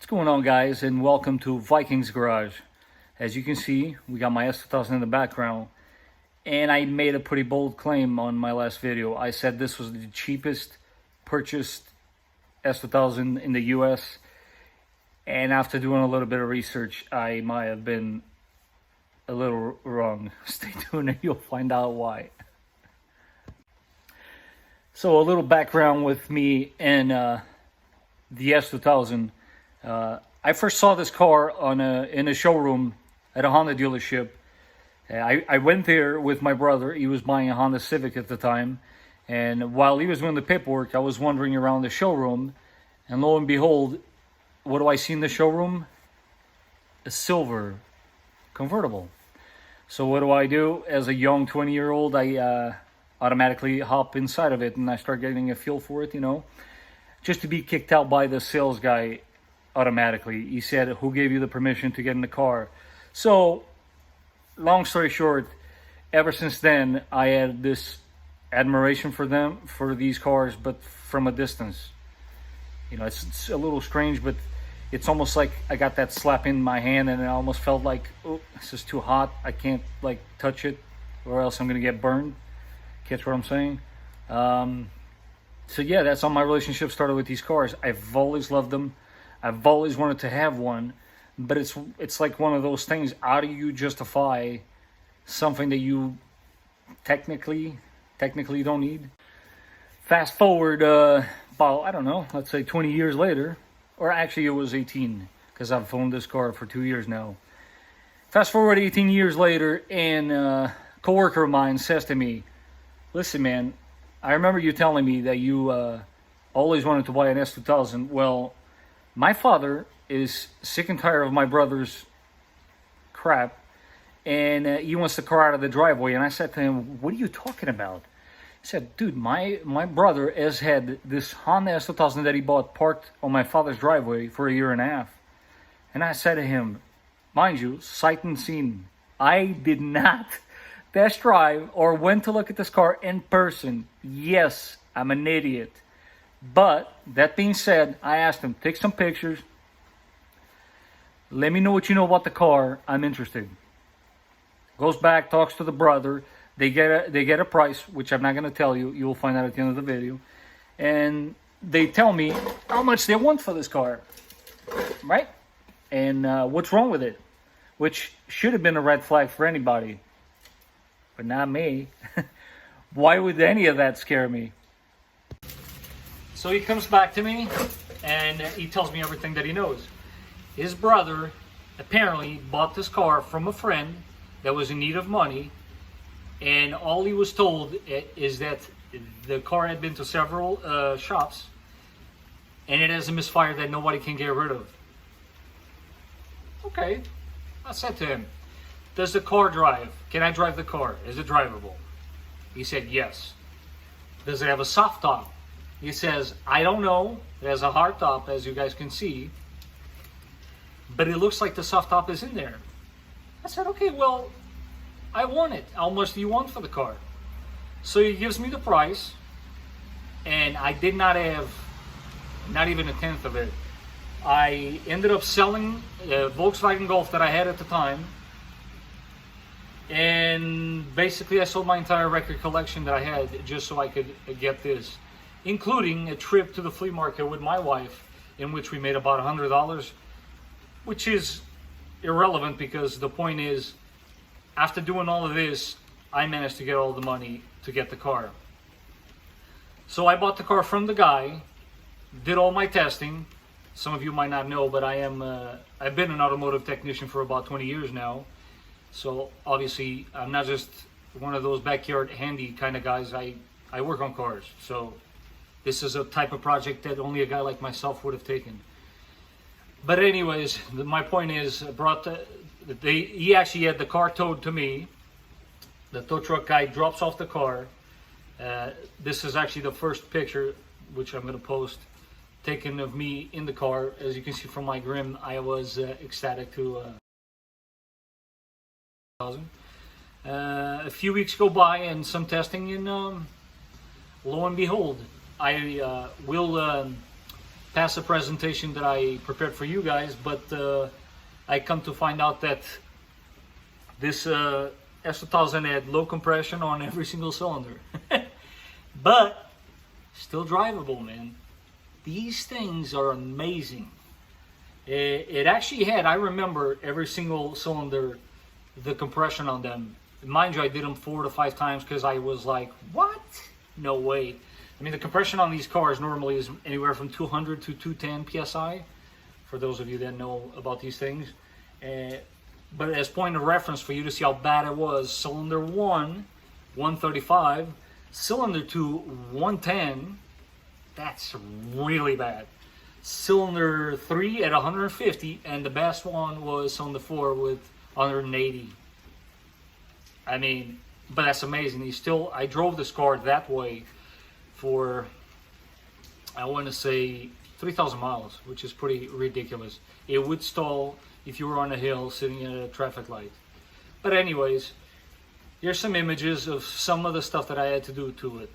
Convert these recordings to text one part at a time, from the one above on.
What's going on, guys, and welcome to Vikings Garage. As you can see, we got my S2000 in the background, and I made a pretty bold claim on my last video. I said this was the cheapest purchased S2000 in the US, and after doing a little bit of research, I might have been a little wrong. Stay tuned and you'll find out why. So a little background with me and the S2000. I first saw this car in a showroom at a Honda dealership. I went there with my brother. He was buying a Honda Civic at the time. And while he was doing the paperwork, I was wandering around the showroom. And lo and behold, what do I see in the showroom? A silver convertible. So what do? As a young 20-year-old, I automatically hop inside of it and I start getting a feel for it, just to be kicked out by the sales guy automatically. He said, "Who gave you the permission to get in the car?" So, long story short, ever since then, I had this admiration for these cars, but from a distance. It's a little strange, but it's almost like I got that slap in my hand and I almost felt like, oh, this is too hot. I can't touch it or else I'm going to get burned. Catch what I'm saying? So yeah, that's how my relationship started with these cars. I've always loved them. I've always wanted to have one, but it's like one of those things. How do you justify something that you technically don't need? Fast forward about, I don't know, let's say 20 years later, or actually it was 18, because I've owned this car for 2 years now. Fast forward 18 years later, and a coworker of mine says to me, "Listen, man, I remember you telling me that you always wanted to buy an S2000. Well, my father is sick and tired of my brother's crap, and he wants the car out of the driveway." And I said to him, "What are you talking about?" He said, "Dude, my brother has had this Honda S2000 that he bought parked on my father's driveway for a year and a half." And I said to him, mind you, sight unseen, I did not test drive or went to look at this car in person. Yes, I'm an idiot. But that being said, I asked him, take some pictures. Let me know what you know about the car. I'm interested. Goes back, talks to the brother. They get a price, which I'm not going to tell you. You will find out at the end of the video. And they tell me how much they want for this car. Right? And what's wrong with it. Which should have been a red flag for anybody. But not me. Why would any of that scare me? So he comes back to me and he tells me everything that he knows. His brother apparently bought this car from a friend that was in need of money, and all he was told is that the car had been to several shops and it has a misfire that nobody can get rid of. Okay, I said to him, "Does the car drive? Can I drive the car? Is it drivable?" He said yes. "Does it have a soft top?" He says, "I don't know. It has a hard top, as you guys can see, but it looks like the soft top is in there." I said, "Okay, well, I want it. How much do you want for the car?" So he gives me the price, and I did not have not even a tenth of it. I ended up selling a Volkswagen Golf that I had at the time, and basically I sold my entire record collection that I had just so I could get this, including a trip to the flea market with my wife, in which we made about $100, which is irrelevant because the point is, after doing all of this, I managed to get all the money to get the car. So I bought the car from the guy, did all my testing. Some of you might not know, but I've been an automotive technician for about 20 years now. So obviously, I'm not just one of those backyard handy kind of guys. I work on cars. So this is a type of project that only a guy like myself would have taken. But anyways, my point is, he actually had the car towed to me. The tow truck guy drops off the car. This is actually the first picture, which I'm going to post, taken of me in the car. As you can see from my grin, I was ecstatic to. A few weeks go by and some testing, and lo and behold, I will past a presentation that I prepared for you guys, but I come to find out that this S2000 had low compression on every single cylinder. But still drivable, man. These things are amazing. It actually had, I remember every single cylinder, the compression on them. Mind you, I did them 4 to 5 times because I was like, what? No way. I mean, the compression on these cars normally is anywhere from 200 to 210 psi, for those of you that know about these things. But as point of reference for you to see how bad it was, cylinder 1, 135, cylinder 2, 110, that's really bad. Cylinder 3 at 150, and the best one was cylinder 4 with 180. I mean, but that's amazing. I drove this car that way for, I want to say 3,000 miles, which is pretty ridiculous. It would stall if you were on a hill sitting at a traffic light. But anyways, here's some images of some of the stuff that I had to do to it.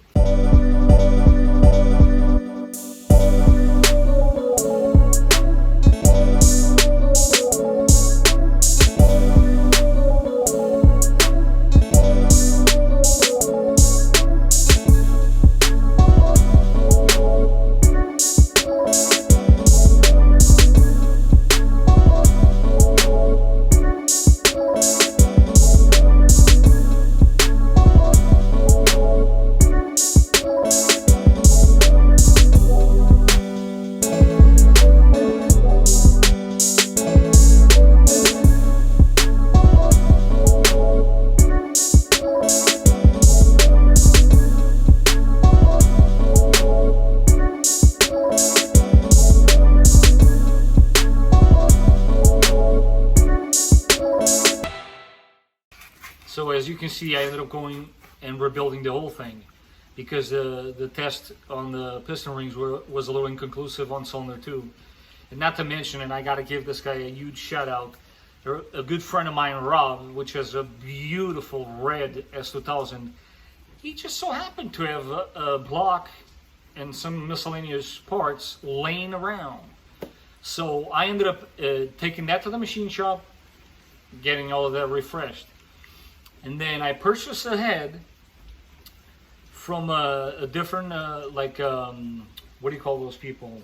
So as you can see, I ended up going and rebuilding the whole thing because the test on the piston rings was a little inconclusive on cylinder 2. And not to mention, and I got to give this guy a huge shout out, a good friend of mine, Rob, which has a beautiful red S2000, he just so happened to have a block and some miscellaneous parts laying around. So I ended up taking that to the machine shop, getting all of that refreshed. And then I purchased a head from a different, what do you call those people?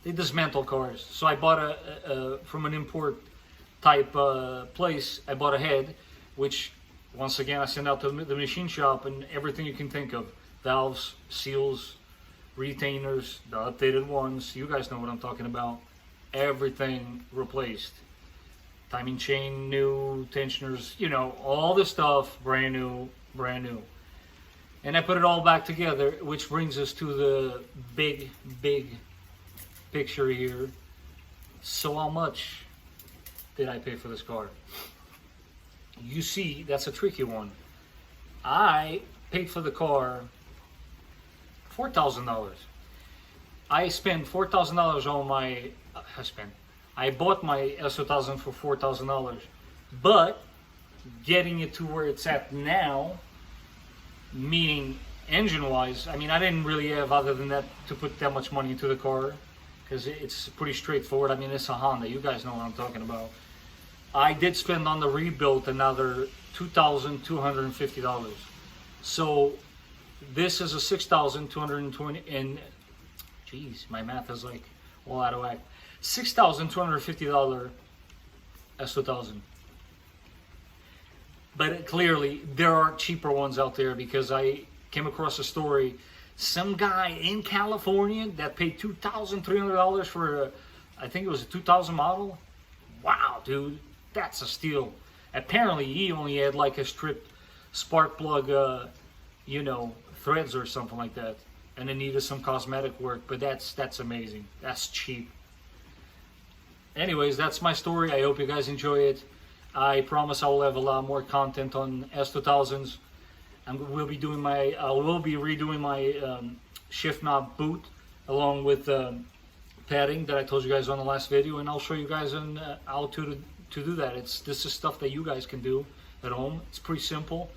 They dismantle cars. So I bought from an import type place, I bought a head, which once again I sent out to the machine shop, and everything you can think of. Valves, seals, retainers, the updated ones. You guys know what I'm talking about. Everything replaced. Timing chain new, tensioners, you know, all this stuff brand new, brand new. And I put it all back together, which brings us to the big picture here. So how much did I pay for this car? You see, that's a tricky one. I paid for the car $4,000. I spent $4,000 on my, I bought my S2000 for $4,000, but getting it to where it's at now, meaning engine-wise, I mean, I didn't really have, other than that, to put that much money into the car, because it's pretty straightforward. I mean, it's a Honda. You guys know what I'm talking about. I did spend on the rebuild another $2,250. So this is a $6,220, and geez, my math is like all out of whack. $6,250 S2000. But clearly there are cheaper ones out there, because I came across a story, some guy in California that paid $2,300 for I think it was a 2000 model. Wow, dude, that's a steal. Apparently he only had like a stripped spark plug you know, threads or something like that, and it needed some cosmetic work, but that's amazing. That's cheap. Anyways, that's my story. I hope you guys enjoy it. I promise I will have a lot more content on S2000s. I will be redoing my shift knob boot, along with padding that I told you guys on the last video, and I'll show you guys on how to do that. This is stuff that you guys can do at home. It's pretty simple.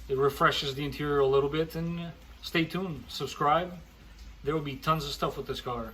It refreshes the interior a little bit, and stay tuned, subscribe, there will be tons of stuff with this car.